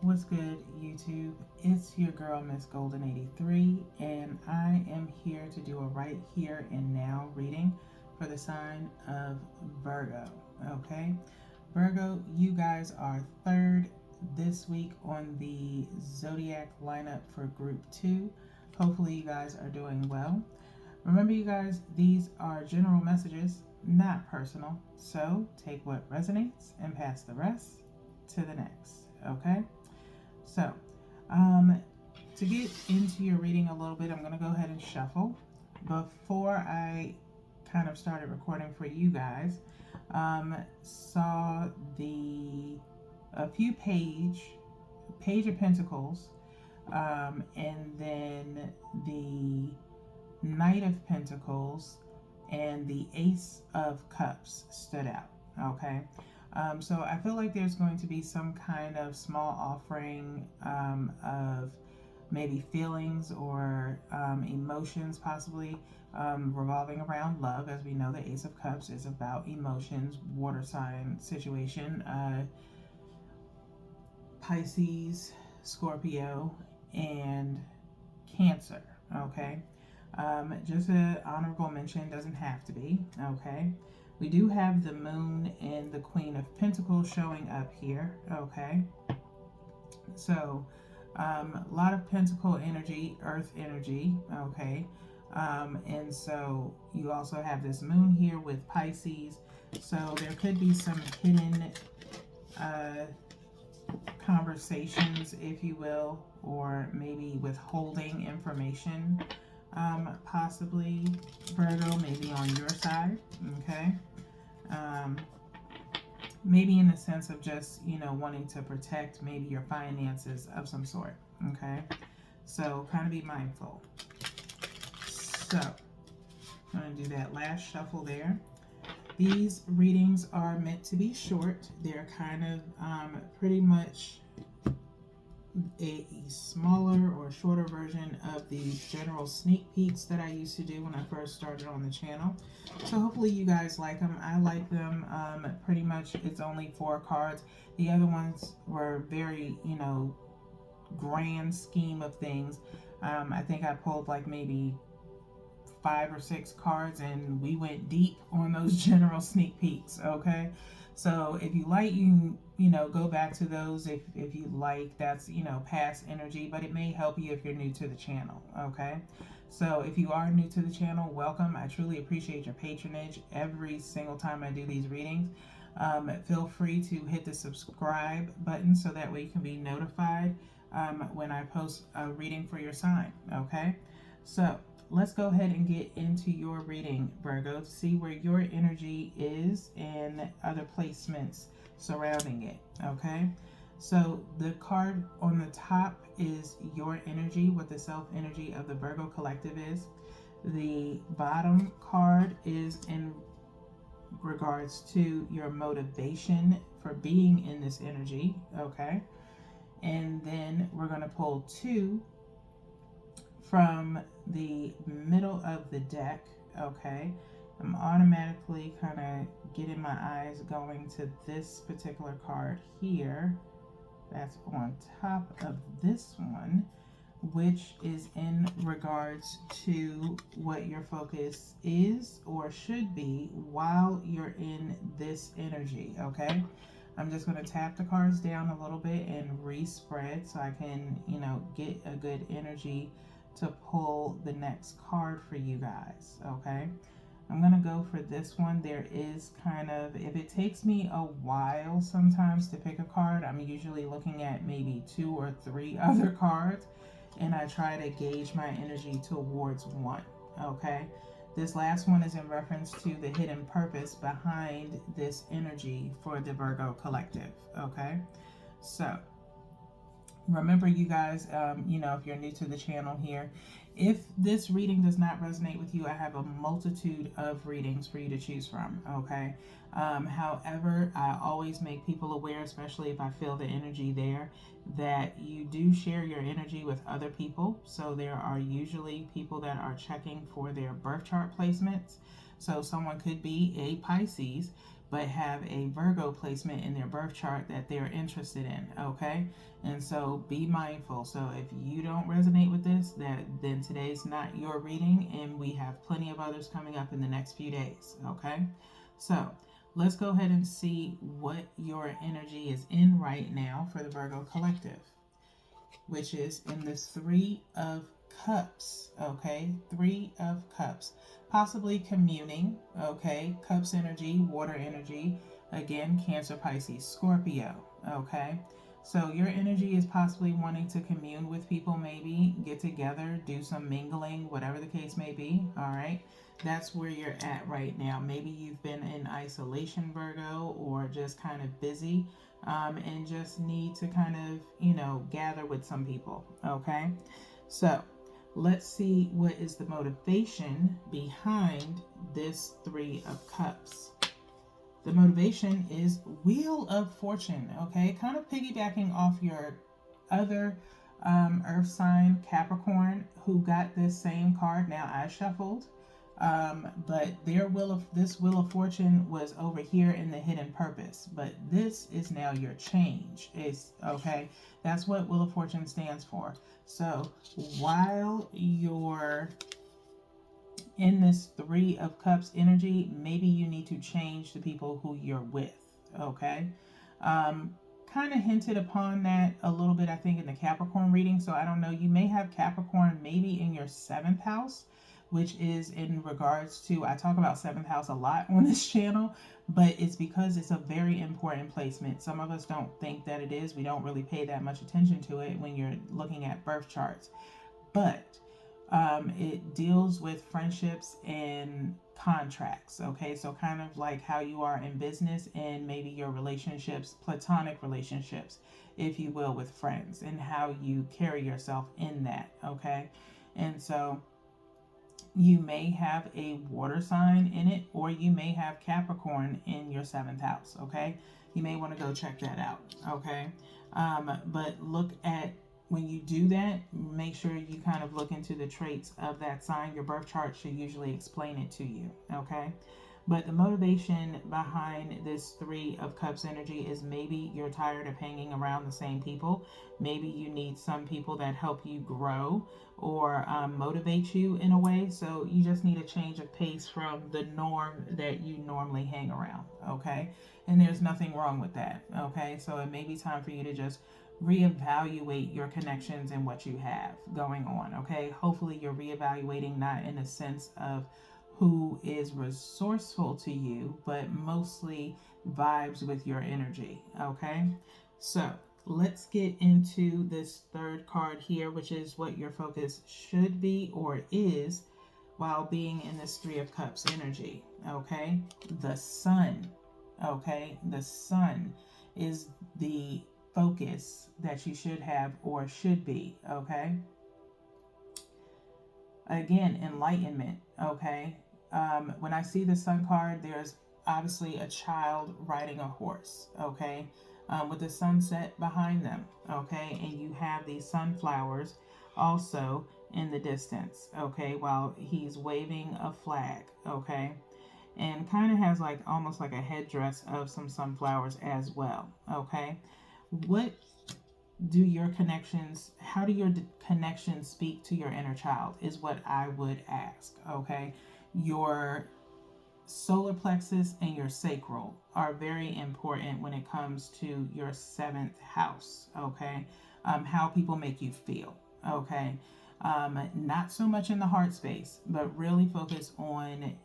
What's good, YouTube? It's your girl, Miss Golden 83, and I am here to do a right here and now reading for the sign of Virgo. Okay, Virgo, you guys are third this week on the zodiac lineup for Group 2. Hopefully, you guys are doing well. Remember, you guys, these are general messages, not personal. So take what resonates and pass the rest to the next. Okay? So, to get into your reading a little bit, I'm going to go ahead and shuffle. Before I kind of started recording for you guys, saw a few page of Pentacles, and then the Knight of Pentacles and the Ace of Cups stood out. Okay. So I feel like there's going to be some kind of small offering of maybe feelings or emotions, possibly revolving around love. As we know, the Ace of Cups is about emotions, water sign situation, Pisces, Scorpio, and Cancer. Okay. Just an honorable mention, doesn't have to be. Okay. We do have the Moon and the Queen of Pentacles showing up here. Okay. So, a lot of Pentacle energy, Earth energy. Okay. And so you also have this Moon here with Pisces. So there could be some hidden conversations, if you will, or maybe withholding information, possibly, Virgo, maybe on your side. Okay. Maybe in the sense of just, wanting to protect maybe your finances of some sort. Okay. So kind of be mindful. So I'm going to do that last shuffle there. These readings are meant to be short. They're kind of pretty much a smaller or shorter version of the general sneak peeks that I used to do when I first started on the channel. So hopefully you guys like them. I like them. Pretty much it's only 4 cards. The other ones were very, grand scheme of things. I think I pulled like maybe 5 or 6 cards and we went deep on those general sneak peeks. Okay, so if you like, go back to those if you like. That's past energy, but it may help you if you're new to the channel. Okay, so if you are new to the channel, welcome. I truly appreciate your patronage every single time I do these readings. Feel free to hit the subscribe button so that way you can be notified when I post a reading for your sign. Okay, so let's go ahead and get into your reading, Virgo, to see where your energy is and other placements surrounding it. Okay, so the card on the top is your energy, what the self energy of the Virgo collective is. The bottom card is in regards to your motivation for being in this energy. Okay, and then we're going to pull 2 from the middle of the deck. Okay, I'm automatically kind of getting my eyes going to this particular card here that's on top of this one, which is in regards to what your focus is or should be while you're in this energy. Okay, I'm just going to tap the cards down a little bit and respread so I can get a good energy to pull the next card for you guys. Okay, I'm going to go for this one. There is kind of, if it takes me a while sometimes to pick a card, I'm usually looking at maybe 2 or 3 other cards, and I try to gauge my energy towards one. Okay, this last one is in reference to the hidden purpose behind this energy for the Virgo collective. Okay, so remember, you guys, if you're new to the channel here, if this reading does not resonate with you, I have a multitude of readings for you to choose from. Okay, however, I always make people aware, especially if I feel the energy there, that you do share your energy with other people. So there are usually people that are checking for their birth chart placements. So someone could be a Pisces, but have a Virgo placement in their birth chart that they're interested in, okay? And so be mindful. So if you don't resonate with this, then today's not your reading, and we have plenty of others coming up in the next few days, okay? So let's go ahead and see what your energy is in right now for the Virgo collective, which is in the Three of Cups, okay? Three of Cups. Possibly communing, okay? Cups energy, water energy. Again, Cancer, Pisces, Scorpio, okay? So your energy is possibly wanting to commune with people, maybe get together, do some mingling, whatever the case may be, all right? That's where you're at right now. Maybe you've been in isolation, Virgo, or just kind of busy, and just need to kind of, gather with some people, okay? So let's see what is the motivation behind this Three of Cups. The motivation is Wheel of Fortune, okay? Kind of piggybacking off your other earth sign, Capricorn, who got this same card. Now I shuffled, but this Wheel of Fortune was over here in the Hidden Purpose, but this is now your change. It's okay. That's what Wheel of Fortune stands for. So while you're in this Three of Cups energy, maybe you need to change the people who you're with, okay? Kind of hinted upon that a little bit, I think, in the Capricorn reading. So I don't know, you may have Capricorn maybe in your 7th house, which is in regards to, I talk about 7th house a lot on this channel, but it's because it's a very important placement. Some of us don't think that it is. We don't really pay that much attention to it when you're looking at birth charts. But it deals with friendships and contracts, okay? So kind of like how you are in business and maybe your relationships, platonic relationships, if you will, with friends, and how you carry yourself in that, okay? And so you may have a water sign in it, or you may have Capricorn in your 7th house, okay? You may want to go check that out, okay? But look at, when you do that, make sure you kind of look into the traits of that sign. Your birth chart should usually explain it to you, okay? But the motivation behind this Three of Cups energy is maybe you're tired of hanging around the same people. Maybe you need some people that help you grow or motivate you in a way. So you just need a change of pace from the norm that you normally hang around, okay? And there's nothing wrong with that, okay? So it may be time for you to just reevaluate your connections and what you have going on, okay? Hopefully you're reevaluating not in a sense of who is resourceful to you, but mostly vibes with your energy, okay? So let's get into this third card here, which is what your focus should be or is while being in this Three of Cups energy, okay? The Sun, okay? The Sun is the focus that you should have or should be, okay? Again, enlightenment, okay? When I see the Sun card, there's obviously a child riding a horse, okay? With the sunset behind them, okay? And you have these sunflowers also in the distance, okay? While he's waving a flag, okay? And kind of has like almost like a headdress of some sunflowers as well, okay? What do your connections, how do your connections speak to your inner child is what I would ask, okay? Your solar plexus and your sacral are very important when it comes to your 7th house, okay? How people make you feel, okay? Not so much in the heart space, but really focus on,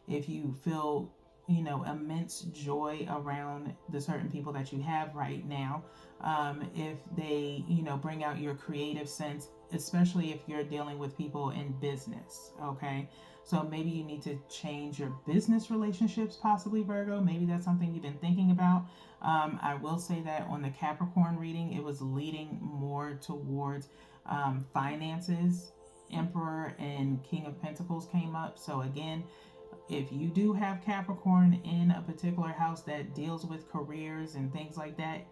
if you feel, immense joy around the certain people that you have right now. If they, bring out your creative sense, especially if you're dealing with people in business, okay? So maybe you need to change your business relationships, possibly, Virgo. Maybe that's something you've been thinking about. I will say that on the Capricorn reading, it was leading more towards finances. Emperor and King of Pentacles came up. So again, if you do have Capricorn in a particular house that deals with careers and things like that,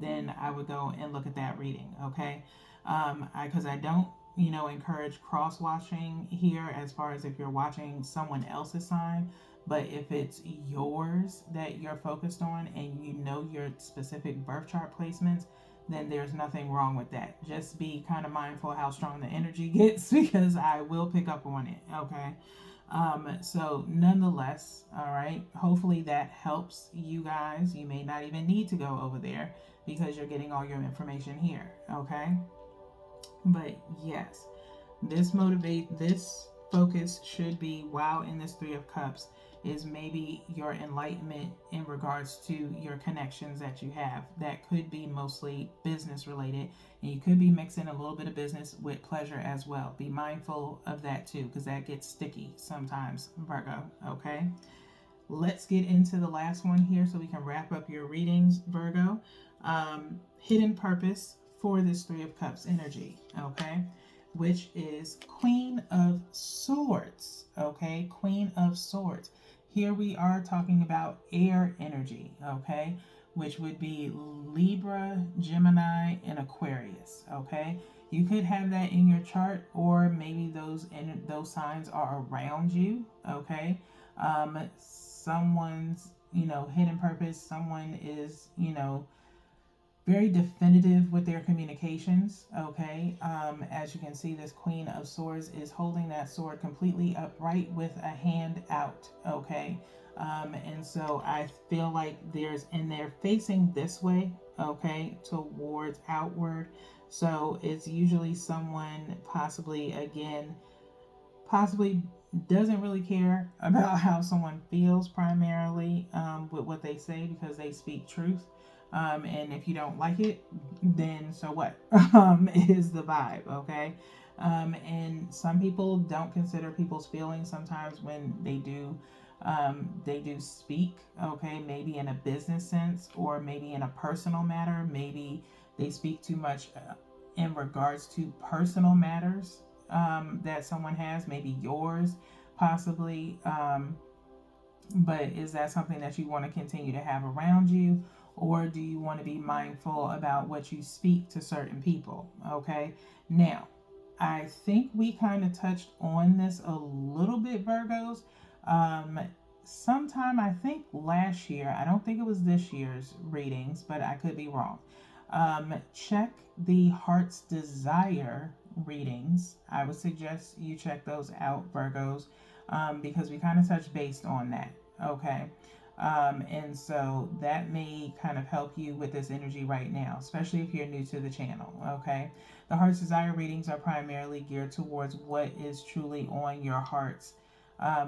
then I would go and look at that reading, okay? Because I don't, encourage cross-watching here as far as if you're watching someone else's sign, But if it's yours that you're focused on and you know your specific birth chart placements, then there's nothing wrong with that. Just be kind of mindful how strong the energy gets because I will pick up on it. Okay. So nonetheless, all right, hopefully that helps you guys. You may not even need to go over there because you're getting all your information here. Okay. But yes, this focus should be, while in this Three of Cups, is maybe your enlightenment in regards to your connections that you have. That could be mostly business related, and you could be mixing a little bit of business with pleasure as well. Be mindful of that too, because that gets sticky sometimes, Virgo. Okay, let's get into the last one here so we can wrap up your readings, Virgo. Hidden purpose for this Three of Cups energy. Okay, which is Queen of Swords. Okay, Queen of Swords. Here we are talking about air energy, okay, which would be Libra, Gemini, and Aquarius. Okay, you could have that in your chart, or maybe those signs are around you. Okay, someone's hidden purpose. Someone is very definitive with their communications. Okay, as you can see, this Queen of Swords is holding that sword completely upright with a hand out. Okay, and so I feel like they're facing this way. Okay, towards outward. So it's usually someone possibly doesn't really care about how someone feels primarily with what they say, because they speak truth. And if you don't like it, then so what? Is the vibe, okay? And some people don't consider people's feelings sometimes when they do speak, okay? Maybe in a business sense, or maybe in a personal matter. Maybe they speak too much in regards to personal matters that someone has, maybe yours, possibly. But is that something that you want to continue to have around you? Or do you want to be mindful about what you speak to certain people? Okay. Now, I think we kind of touched on this a little bit, Virgos. Um, Sometime, I think last year, I don't think it was this year's readings, but I could be wrong. Check the Heart's Desire readings. I would suggest you check those out, Virgos, because we kind of touched based on that. Okay. And so that may kind of help you with this energy right now, especially if you're new to the channel. Okay. The Heart's Desire readings are primarily geared towards what is truly on your heart's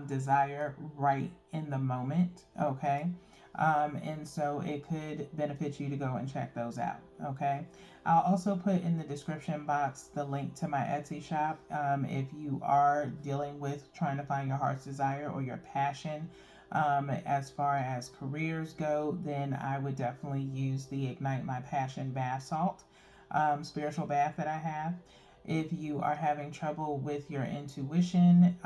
desire right in the moment. Okay. And so it could benefit you to go and check those out. Okay. I'll also put in the description box the link to my Etsy shop. If you are dealing with trying to find your heart's desire or your passion, as far as careers go, then I would definitely use the Ignite My Passion bath salt, spiritual bath that I have. If you are having trouble with your intuition,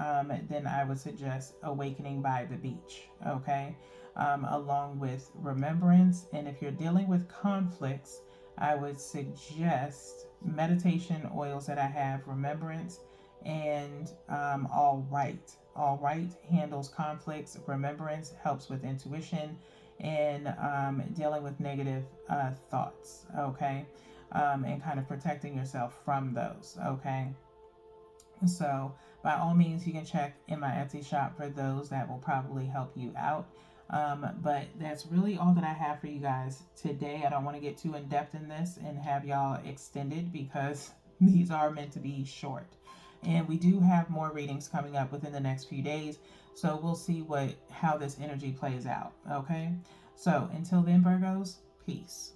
then I would suggest Awakening by the Beach, okay? Along with Remembrance. And if you're dealing with conflicts, I would suggest meditation oils that I have, Remembrance and All Right. All Right handles conflicts. Remembrance helps with intuition and dealing with negative thoughts, okay? And kind of protecting yourself from those, okay? So, by all means, you can check in my Etsy shop for those that will probably help you out. But that's really all that I have for you guys today. I don't want to get too in depth in this and have y'all extended because these are meant to be short. And we do have more readings coming up within the next few days. So we'll see how this energy plays out. Okay. So until then, Virgos, peace.